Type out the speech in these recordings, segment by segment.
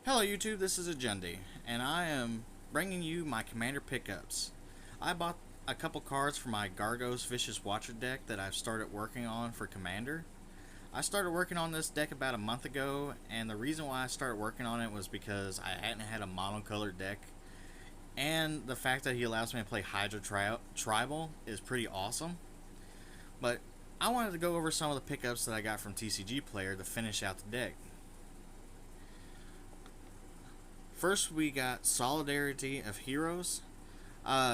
Hello YouTube, this is Agendi, and I am bringing you my Commander pickups. I bought a couple cards for my Gargos Vicious Watcher deck that I've started working on for Commander. I started working on this deck about a month ago, and the reason why I started working on it was because I hadn't had a monocolored deck, and the fact that he allows me to play Hydra Tribal is pretty awesome. But I wanted to go over some of the pickups that I got from TCG Player to finish out the deck. First, we got Solidarity of Heroes.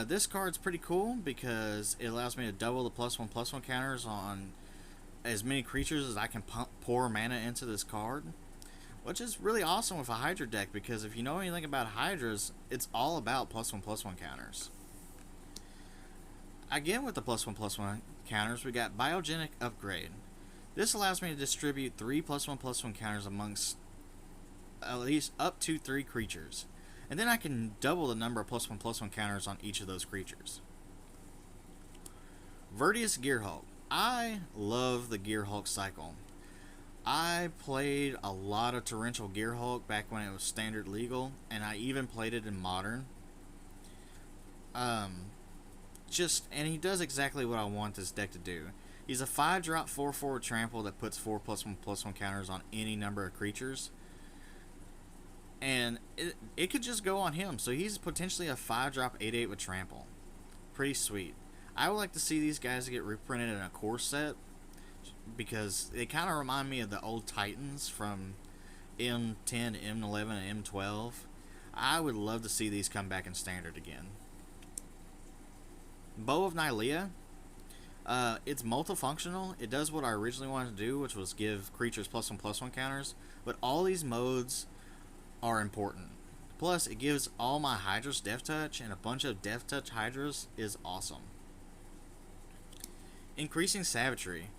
This card's pretty cool because it allows me to double the +1/+1 counters on as many creatures as I can pour mana into this card, which is really awesome with a Hydra deck because if you know anything about Hydras, it's all about +1/+1 counters. Again, with the +1/+1 counters, we got Biogenic Upgrade. This allows me to distribute 3 +1/+1 counters amongst at least up to 3 creatures, and then I can double the number of +1/+1 counters on each of those creatures. Verdius Gearhulk. I love the Gearhulk cycle. I played a lot of Torrential Gearhulk back when it was standard legal, and I even played it in modern. And he does exactly what I want this deck to do. He's a 5-drop 4/4 trample that puts 4 +1/+1 counters on any number of creatures. And it could just go on him, so he's potentially a 5-drop 8/8 with trample. Pretty sweet. I would like to see these guys get reprinted in a core set because they kind of remind me of the old Titans from M10, M11, and M12. I would love to see these come back in standard again. Bow of Nylea. It's multifunctional. It does what I originally wanted to do, which was give creatures +1/+1 counters, but all these modes are important. Plus, it gives all my Hydras Death Touch, and a bunch of Death Touch Hydras is awesome. Increasing Savagery.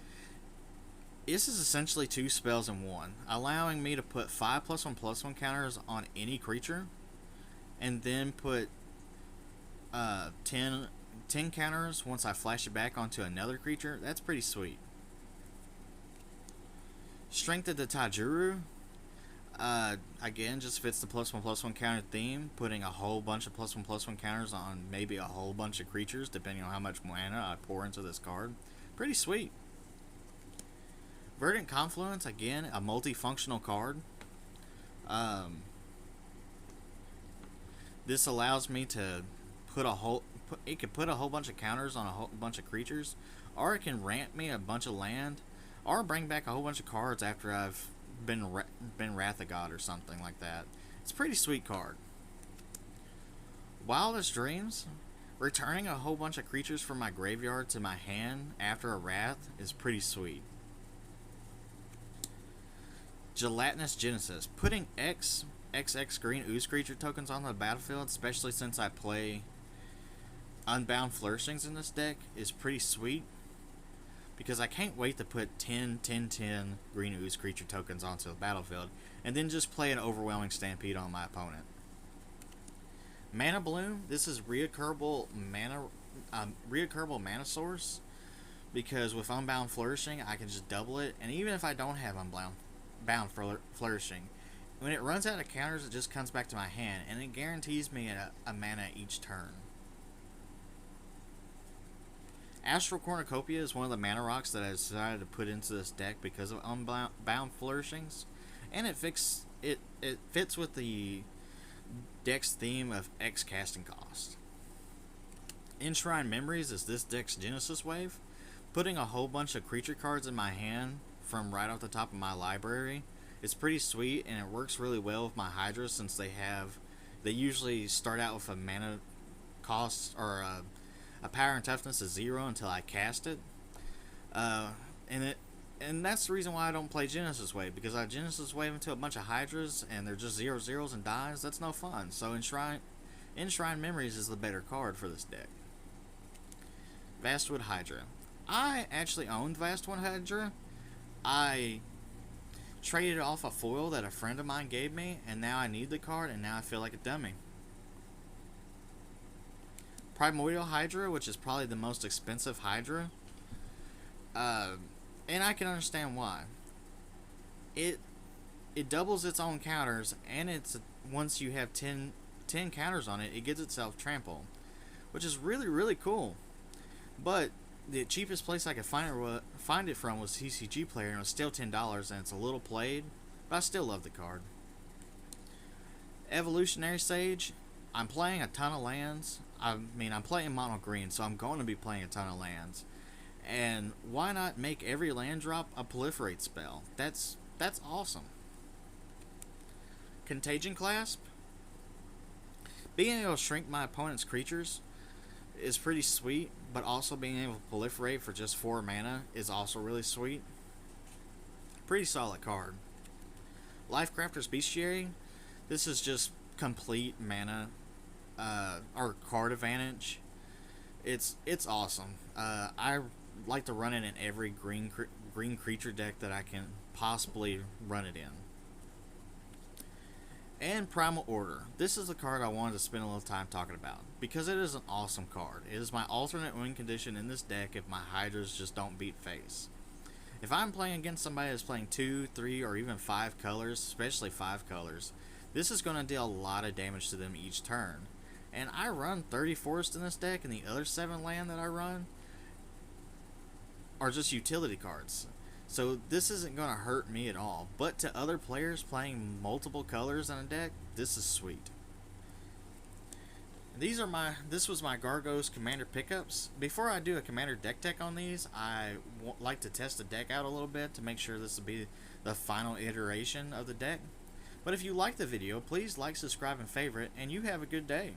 This is essentially 2 spells in one, allowing me to put 5 +1/+1 counters on any creature, and then put 10 counters once I flash it back onto another creature. That's pretty sweet. Strength of the Taijuru. Again, just fits the +1/+1 counter theme, putting a whole bunch of +1/+1 counters on maybe a whole bunch of creatures, depending on how much mana I pour into this card. Pretty sweet. Verdant Confluence, again, a multifunctional card. This allows me to put it can put a whole bunch of counters on a whole bunch of creatures, or it can ramp me a bunch of land, or bring back a whole bunch of cards after I've been Wrath of God or something like that. It's a pretty sweet card. Wildest Dreams. Returning a whole bunch of creatures from my graveyard to my hand after a Wrath is pretty sweet. Gelatinous Genesis. Putting XX green ooze creature tokens on the battlefield, especially since I play Unbound Flourishings in this deck, is pretty sweet. Because I can't wait to put 10 green ooze creature tokens onto the battlefield, and then just play an overwhelming stampede on my opponent. Mana Bloom. This is reoccurable mana source, because with Unbound Flourishing I can just double it, and even if I don't have Unbound Flourishing, when it runs out of counters it just comes back to my hand, and it guarantees me a mana each turn. Astral Cornucopia is one of the mana rocks that I decided to put into this deck because of Unbound Flourishings, and it fits with the deck's theme of X casting cost. Enshrine Memories is this deck's Genesis wave. Putting a whole bunch of creature cards in my hand from right off the top of my library is pretty sweet, and it works really well with my Hydras since they usually start out with a mana cost or a power and toughness is 0 until I cast it. And that's the reason why I don't play Genesis Wave, because I Genesis Wave into a bunch of Hydras and they're just 0/0s and dies. That's no fun. So Enshrine Memories is the better card for this deck. Vastwood Hydra. I actually owned Vastwood Hydra. I traded off a foil that a friend of mine gave me, and now I need the card, and now I feel like a dummy. Primordial Hydra, which is probably the most expensive Hydra, and I can understand why. it doubles its own counters, and once you have 10 counters on it, it gives itself trample, which is really, really cool. But the cheapest place I could find it from was TCG Player, and it was still $10, and it's a little played, but I still love the card. Evolutionary Sage, I'm playing a ton of lands. I'm playing mono green, so I'm going to be playing a ton of lands. And why not make every land drop a proliferate spell? That's awesome. Contagion Clasp, being able to shrink my opponent's creatures is pretty sweet, but also being able to proliferate for just 4 mana is also really sweet. Pretty solid card. Lifecrafter's Bestiary, this is just complete mana or card advantage. It's awesome. I like to run it in every green creature deck that I can possibly run it in. And Primal Order. This is the card I wanted to spend a little time talking about because it is an awesome card. It is my alternate win condition in this deck if my Hydras just don't beat face. If I'm playing against somebody that's playing 2, 3, or even 5 colors, especially 5 colors, this is going to deal a lot of damage to them each turn. And I run 30 Forest in this deck, and the other 7 land that I run are just utility cards. So this isn't going to hurt me at all. But to other players playing multiple colors in a deck, this is sweet. This was my Gargos Commander pickups. Before I do a Commander deck tech on these, I like to test the deck out a little bit to make sure this will be the final iteration of the deck. But if you like the video, please like, subscribe, and favorite, and you have a good day.